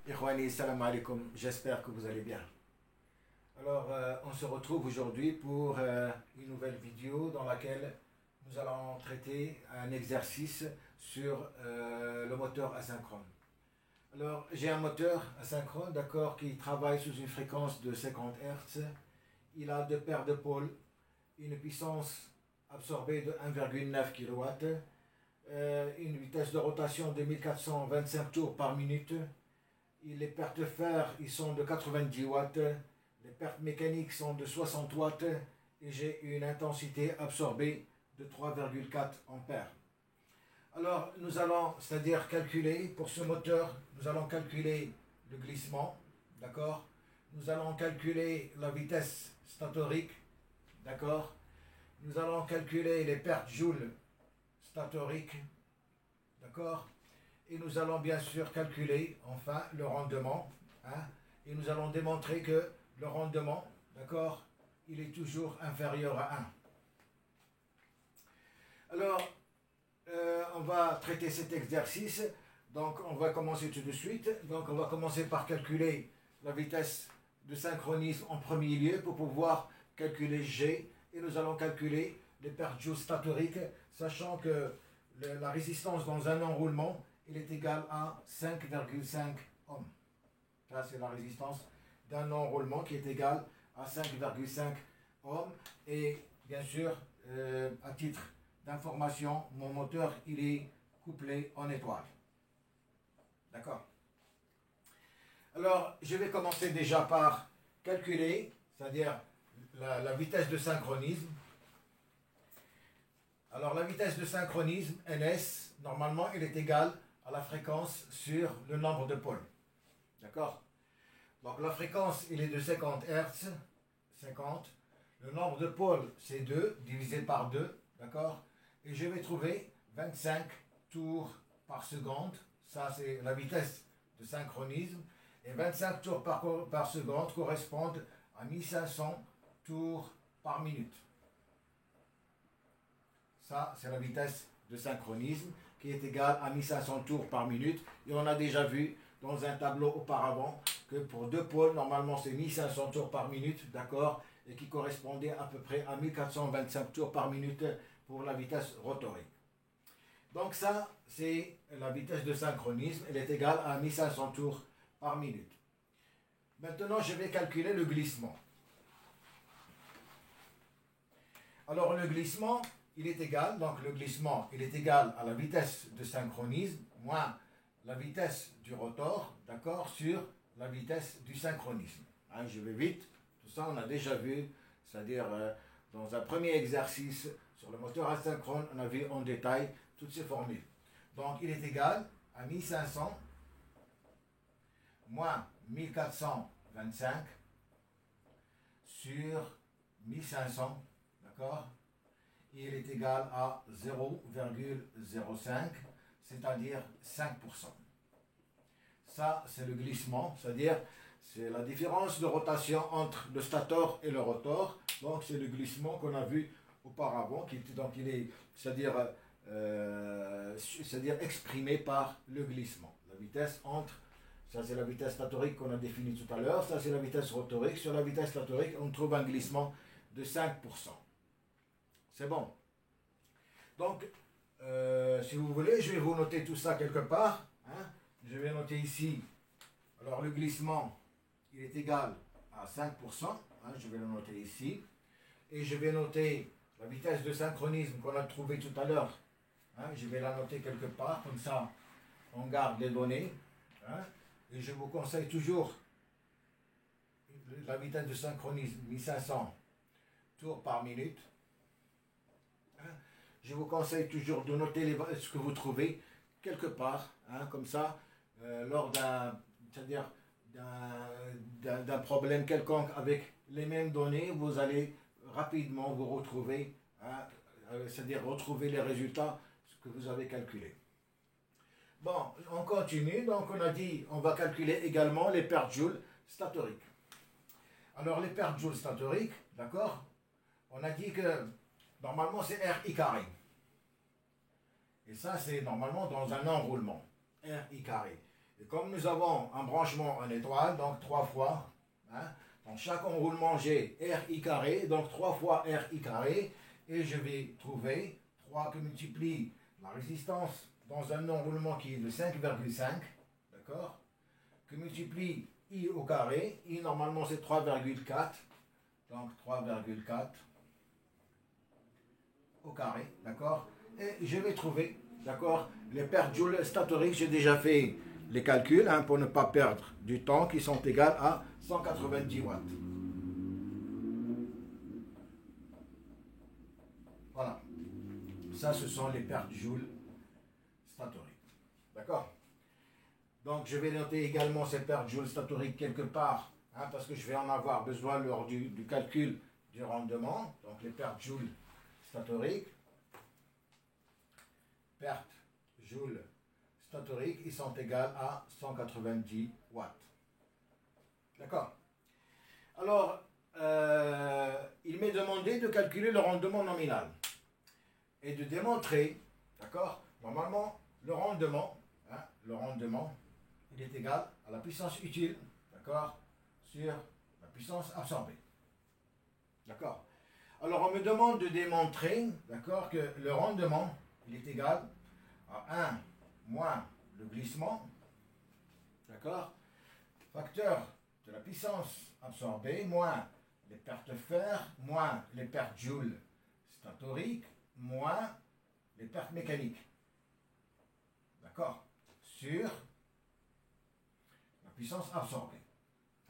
Irwani, salam alaikum, j'espère que vous allez bien. Alors, on se retrouve aujourd'hui pour une nouvelle vidéo dans laquelle nous allons traiter un exercice sur le moteur asynchrone. Alors, j'ai un moteur asynchrone, d'accord, qui travaille sous une fréquence de 50 Hz. Il a deux paires de pôles, une puissance absorbée de 1,9 kW, une vitesse de rotation de 1425 tours par minute. Les pertes de fer ils sont de 90 watts, les pertes mécaniques sont de 60 watts et j'ai une intensité absorbée de 3,4 ampères. Alors nous allons, c'est-à-dire calculer pour ce moteur, nous allons calculer le glissement, d'accord. Nous allons calculer la vitesse statorique, d'accord. Nous allons calculer les pertes joules statoriques, d'accord. Et nous allons bien sûr calculer enfin le rendement, hein, et nous allons démontrer que le rendement, d'accord, il est toujours inférieur à 1. Alors, on va traiter cet exercice, donc on va commencer tout de suite. Donc on va commencer par calculer la vitesse de synchronisme en premier lieu pour pouvoir calculer G, et nous allons calculer les pertes joules statoriques, sachant que la résistance dans un enroulement il est égal à 5,5 ohms. Ça, c'est la résistance d'un enroulement qui est égal à 5,5 ohms. Et bien sûr, à titre d'information, mon moteur, il est couplé en étoile. D'accord? Alors, je vais commencer déjà par calculer, c'est-à-dire la vitesse de synchronisme. Alors, la vitesse de synchronisme, NS, normalement, elle est égale à la fréquence sur le nombre de pôles. D'accord? Donc la fréquence, il est de 50 Hz. 50. Le nombre de pôles, c'est 2, divisé par 2. D'accord? Et je vais trouver 25 tours par seconde. Ça, c'est la vitesse de synchronisme. Et 25 tours par seconde correspondent à 1500 tours par minute. Ça, c'est la vitesse de synchronisme qui est égale à 1500 tours par minute. Et on a déjà vu dans un tableau auparavant que pour deux pôles, normalement c'est 1500 tours par minute, d'accord, et qui correspondait à peu près à 1425 tours par minute pour la vitesse rotorique. Donc ça, c'est la vitesse de synchronisme, elle est égale à 1500 tours par minute. Maintenant, je vais calculer le glissement. Alors le glissement, il est égal, donc le glissement, il est égal à la vitesse de synchronisme moins la vitesse du rotor, d'accord, sur la vitesse du synchronisme. Hein, je vais vite, tout ça on a déjà vu, c'est-à-dire dans un premier exercice sur le moteur asynchrone, on a vu en détail toutes ces formules. Donc il est égal à 1500 moins 1425 sur 1500, d'accord. Il est égal à 0,05, c'est-à-dire 5%. Ça, c'est le glissement, c'est-à-dire c'est la différence de rotation entre le stator et le rotor. Donc, c'est le glissement qu'on a vu auparavant, donc il est, c'est-à-dire exprimé par le glissement. La vitesse entre, ça c'est la vitesse statorique qu'on a définie tout à l'heure, ça c'est la vitesse rotorique. Sur la vitesse statorique, on trouve un glissement de 5%. C'est bon. Donc, si vous voulez, je vais vous noter tout ça quelque part. Hein. Je vais noter ici. Alors, le glissement, il est égal à 5%. Hein, je vais le noter ici. Et je vais noter la vitesse de synchronisme qu'on a trouvée tout à l'heure. Hein, je vais la noter quelque part. Comme ça, on garde les données. Hein. Et je vous conseille toujours la vitesse de synchronisme, 1500 tours par minute. Je vous conseille toujours de noter ce que vous trouvez quelque part, hein, comme ça, lors d'un problème quelconque avec les mêmes données, vous allez rapidement vous retrouver, hein, c'est-à-dire retrouver les résultats que vous avez calculés. Bon, on continue, donc on a dit, on va calculer également les pertes joules statoriques. Alors les pertes joules statoriques, d'accord, on a dit que normalement c'est RI carré. Et ça c'est normalement dans un enroulement, RI carré. Et comme nous avons un branchement en étoile, donc 3 fois, hein, dans chaque enroulement j'ai RI carré, donc 3 fois RI carré, et je vais trouver 3 que multiplie la résistance dans un enroulement qui est de 5,5, d'accord, que multiplie I au carré, I normalement c'est 3,4, donc 3,4 au carré, d'accord, et je vais trouver, d'accord, les pertes joules statoriques. J'ai déjà fait les calculs hein, pour ne pas perdre du temps, qui sont égales à 190 watts. Voilà, ça ce sont les pertes joules statoriques, d'accord. Donc je vais noter également ces pertes joules statoriques quelque part, hein, parce que je vais en avoir besoin lors du calcul du rendement. Donc les pertes joules statoriques, pertes joules statoriques, ils sont égales à 190 watts. D'accord. Alors, il m'est demandé de calculer le rendement nominal et de démontrer, d'accord, normalement, le rendement, il est égal à la puissance utile, d'accord, sur la puissance absorbée. D'accord. Alors, on me demande de démontrer, d'accord, que le rendement, il est égal à 1 moins le glissement, d'accord, facteur de la puissance absorbée, moins les pertes fer, moins les pertes joules statoriques, moins les pertes mécaniques. D'accord, sur la puissance absorbée.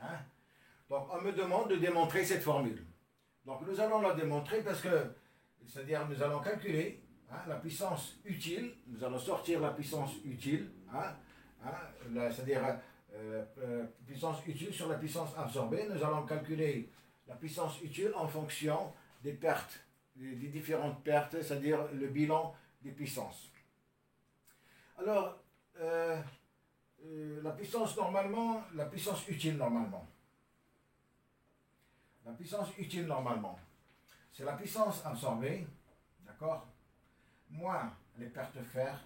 Hein? Donc, on me demande de démontrer cette formule. Donc, nous allons la démontrer parce que, c'est-à-dire, nous allons calculer hein, la puissance utile, nous allons sortir la puissance utile, hein, c'est-à-dire puissance utile sur la puissance absorbée. Nous allons calculer la puissance utile en fonction des pertes, des différentes pertes, c'est-à-dire le bilan des puissances. Alors, la puissance utile normalement, c'est la puissance absorbée, d'accord, moins les pertes fer,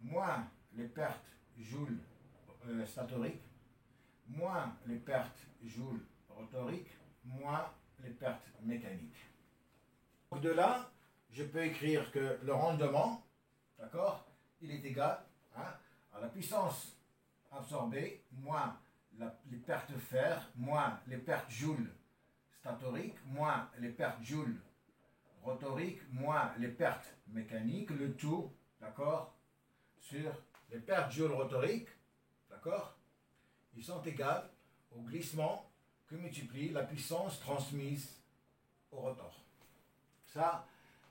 moins les pertes joules statoriques, moins les pertes joules rotoriques, moins les pertes mécaniques. Donc de là, je peux écrire que le rendement, d'accord, il est égal hein, à la puissance absorbée moins les pertes fer, moins les pertes joules statoriques, moins les pertes joules rotoriques, moins les pertes mécaniques, le tout, d'accord, sur les pertes joules rotoriques, d'accord, ils sont égales au glissement que multiplie la puissance transmise au rotor. Ça,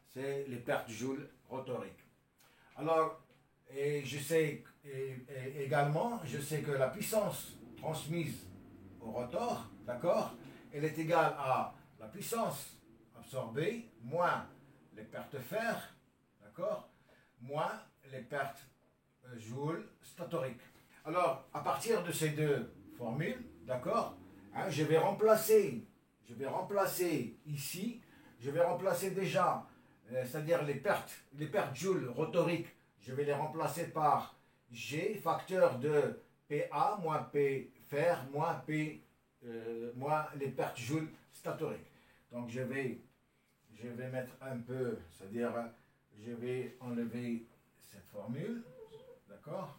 c'est les pertes joules rotoriques. Alors, et je sais également, je sais que la puissance transmise au rotor, d'accord, elle est égale à la puissance absorbée moins les pertes fer, d'accord, moins les pertes joules statoriques. Alors, à partir de ces deux formules, d'accord, hein, je vais remplacer ici, je vais remplacer déjà, c'est-à-dire les pertes joules rotoriques, je vais les remplacer par G, facteur de PA moins P fer moins P moins les pertes joules statoriques. Donc je vais mettre un peu, c'est-à-dire je vais enlever cette formule, d'accord,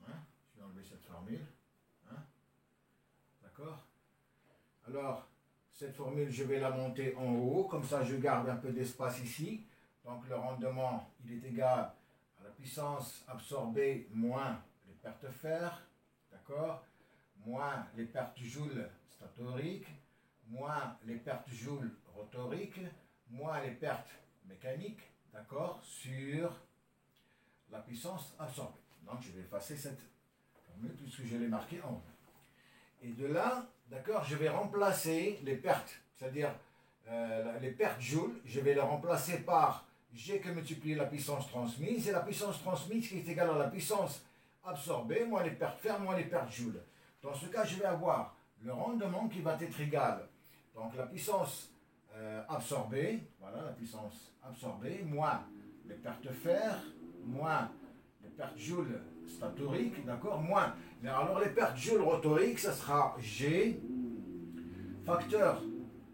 hein, je vais enlever cette formule, hein, d'accord. Alors cette formule je vais la monter en haut, comme ça je garde un peu d'espace ici. Donc le rendement il est égal à la puissance absorbée moins les pertes fer, d'accord, moins les pertes joules statoriques, moins les pertes joules rotoriques, moins les pertes mécaniques, d'accord, sur la puissance absorbée. Donc je vais effacer cette formule puisque je l'ai marquée en haut. Et de là, d'accord, je vais remplacer les pertes, c'est-à-dire les pertes joules, je vais les remplacer par G que multiplie la puissance transmise, et la puissance transmise qui est égale à la puissance absorbée, moins les pertes fer, moins les pertes joules. Dans ce cas, je vais avoir le rendement qui va être égal, donc la puissance absorbée, voilà la puissance absorbée, moins les pertes fer, moins les pertes joule statoriques, d'accord, moins. Alors les pertes joule rotoriques, ça sera G, facteur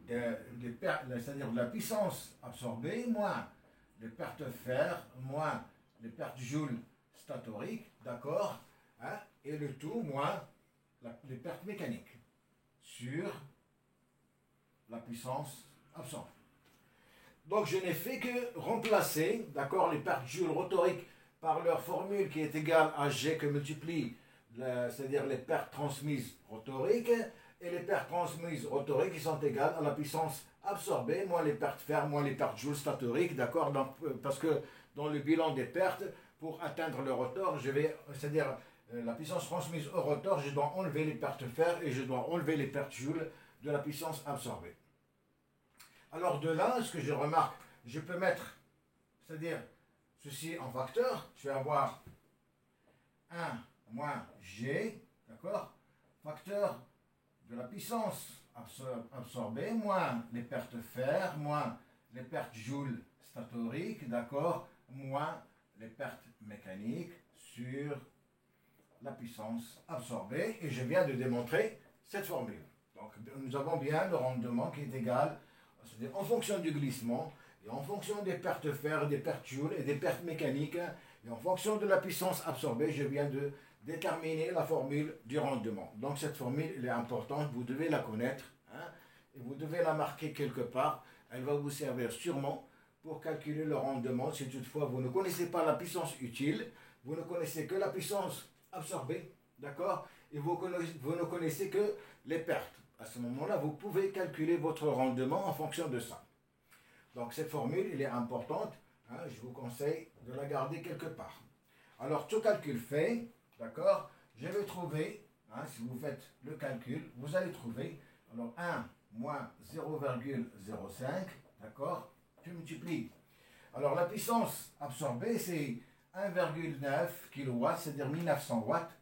c'est-à-dire de la puissance absorbée, moins les pertes fer, moins les pertes joule statoriques, d'accord, hein, et le tout moins les pertes mécaniques sur la puissance absorbée. Donc je n'ai fait que remplacer, d'accord, les pertes joule rotoriques par leur formule qui est égale à G que multiplie, c'est-à-dire les pertes transmises rotoriques, et les pertes transmises rotoriques qui sont égales à la puissance absorbée, moins les pertes fer, moins les pertes joule statoriques, d'accord, parce que dans le bilan des pertes, pour atteindre le rotor, c'est-à-dire la puissance transmise au rotor, je dois enlever les pertes fer et je dois enlever les pertes joule de la puissance absorbée. Alors de là, ce que je remarque, je peux mettre, c'est-à-dire ceci en facteur, je vais avoir 1 moins G, d'accord, facteur de la puissance absorbée, moins les pertes fer, moins les pertes joule statoriques, d'accord, moins les pertes mécaniques sur la puissance absorbée. Et je viens de démontrer cette formule. Donc nous avons bien le rendement qui est égal, c'est-à-dire en fonction du glissement, et en fonction des pertes fer, des pertes joule et des pertes mécaniques, et en fonction de la puissance absorbée, je viens de déterminer la formule du rendement. Donc cette formule, elle est importante, vous devez la connaître, hein, et vous devez la marquer quelque part. Elle va vous servir sûrement pour calculer le rendement si toutefois vous ne connaissez pas la puissance utile, vous ne connaissez que la puissance absorbée, d'accord, et vous ne connaissez que les pertes. À ce moment-là, vous pouvez calculer votre rendement en fonction de ça. Donc cette formule, elle est importante, hein, je vous conseille de la garder quelque part. Alors tout calcul fait, d'accord, je vais trouver, hein, si vous faites le calcul, vous allez trouver, alors 1 moins 0,05, d'accord, tu multiplies. Alors la puissance absorbée, c'est 1,9 kW, c'est-à-dire 1900 watts,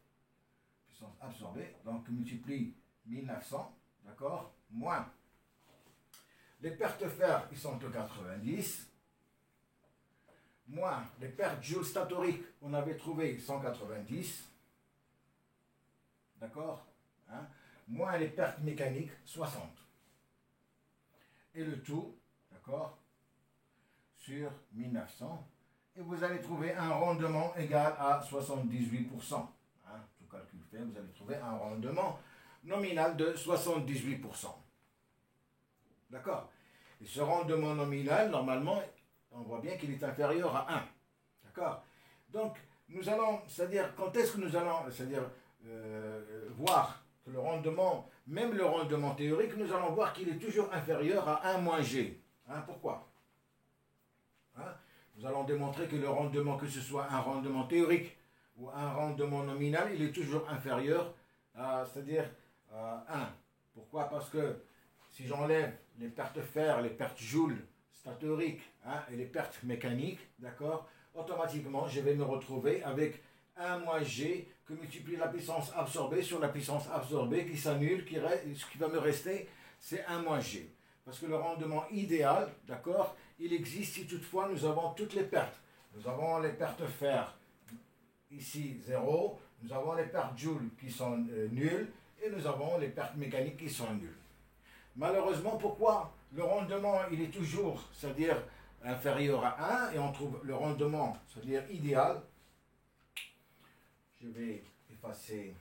puissance absorbée, donc multiplie 1900, d'accord, moins les pertes fer, ils sont de 90, moins les pertes joule statoriques, on avait trouvé 190, d'accord, hein, moins les pertes mécaniques, 60. Et le tout, d'accord, sur 1900, et vous allez trouver un rendement égal à 78%. Hein, tout calcul fait, vous allez trouver un rendement nominal de 78%. D'accord. Et ce rendement nominal, normalement, on voit bien qu'il est inférieur à 1. D'accord. Donc, nous allons, c'est-à-dire, quand est-ce que nous allons, c'est-à-dire, voir que le rendement, même le rendement théorique, nous allons voir qu'il est toujours inférieur à 1 moins G. Hein, pourquoi? Hein, nous allons démontrer que le rendement, que ce soit un rendement théorique ou un rendement nominal, il est toujours inférieur à, c'est-à-dire, à 1. Pourquoi? Parce que si j'enlève les pertes fer, les pertes joule statoriques, hein, et les pertes mécaniques, d'accord, automatiquement, je vais me retrouver avec 1 moins G que multiplie la puissance absorbée sur la puissance absorbée qui s'annule, ce qui va me rester, c'est 1 moins G. Parce que le rendement idéal, d'accord, il existe si toutefois nous avons toutes les pertes. Nous avons les pertes fer, ici 0, nous avons les pertes joule qui sont nulles, et nous avons les pertes mécaniques qui sont nulles. Malheureusement, pourquoi le rendement, il est toujours, c'est-à-dire inférieur à 1, et on trouve le rendement, c'est-à-dire idéal. Je vais effacer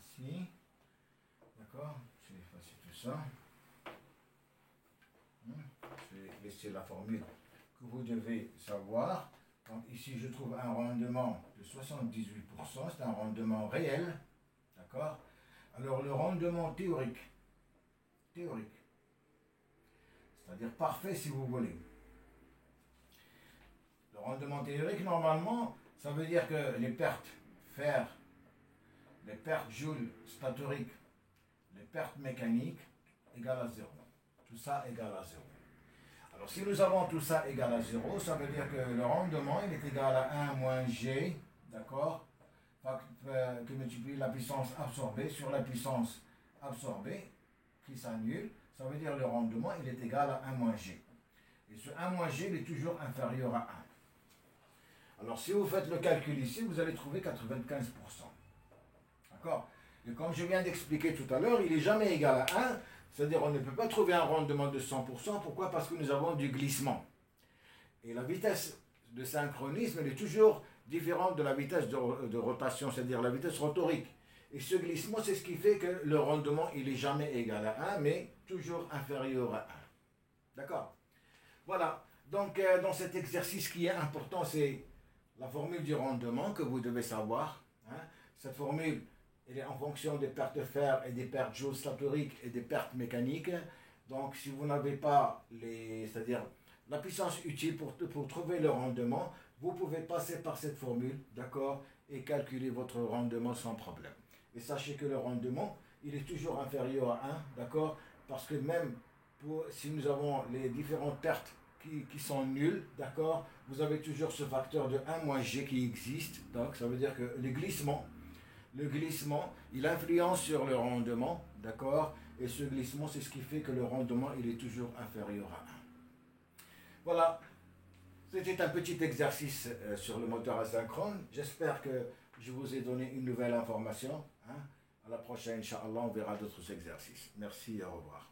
ici, d'accord, je vais effacer tout ça. Je vais laisser la formule que vous devez savoir. Donc ici, je trouve un rendement de 78%, c'est un rendement réel, d'accord. Alors le rendement théorique, c'est-à-dire parfait si vous voulez. Le rendement théorique, normalement, ça veut dire que les pertes fer, les pertes joule statoriques, les pertes mécaniques égale à 0. Tout ça égale à 0. Alors si nous avons tout ça égal à 0, ça veut dire que le rendement il est égal à 1 moins G, d'accord, que multiplie la puissance absorbée sur la puissance absorbée qui s'annule. Ça veut dire que le rendement il est égal à 1 moins G. Et ce 1 moins G il est toujours inférieur à 1. Alors si vous faites le calcul ici, vous allez trouver 95%. D'accord? Et comme je viens d'expliquer tout à l'heure, il n'est jamais égal à 1, c'est-à-dire on ne peut pas trouver un rendement de 100%. Pourquoi? Parce que nous avons du glissement. Et la vitesse de synchronisme, elle est toujours différente de la vitesse de rotation, c'est-à-dire la vitesse rotorique. Et ce glissement, c'est ce qui fait que le rendement, il n'est jamais égal à 1, mais toujours inférieur à 1. D'accord? Voilà. Donc, dans cet exercice, ce qui est important, c'est la formule du rendement que vous devez savoir. Hein. Cette formule, elle est en fonction des pertes de fer et des pertes géostatoriques et des pertes mécaniques. Donc, si vous n'avez pas c'est-à-dire la puissance utile pour trouver le rendement, vous pouvez passer par cette formule, d'accord, et calculer votre rendement sans problème. Et sachez que le rendement, il est toujours inférieur à 1, d'accord, parce que même si nous avons les différentes pertes qui sont nulles, d'accord, vous avez toujours ce facteur de 1 moins G qui existe. Donc, ça veut dire que le glissement, il influence sur le rendement, d'accord, et ce glissement, c'est ce qui fait que le rendement, il est toujours inférieur à 1. Voilà, c'était un petit exercice sur le moteur asynchrone. J'espère que je vous ai donné une nouvelle information. Hein. À la prochaine, Inch'Allah, on verra d'autres exercices. Merci et au revoir.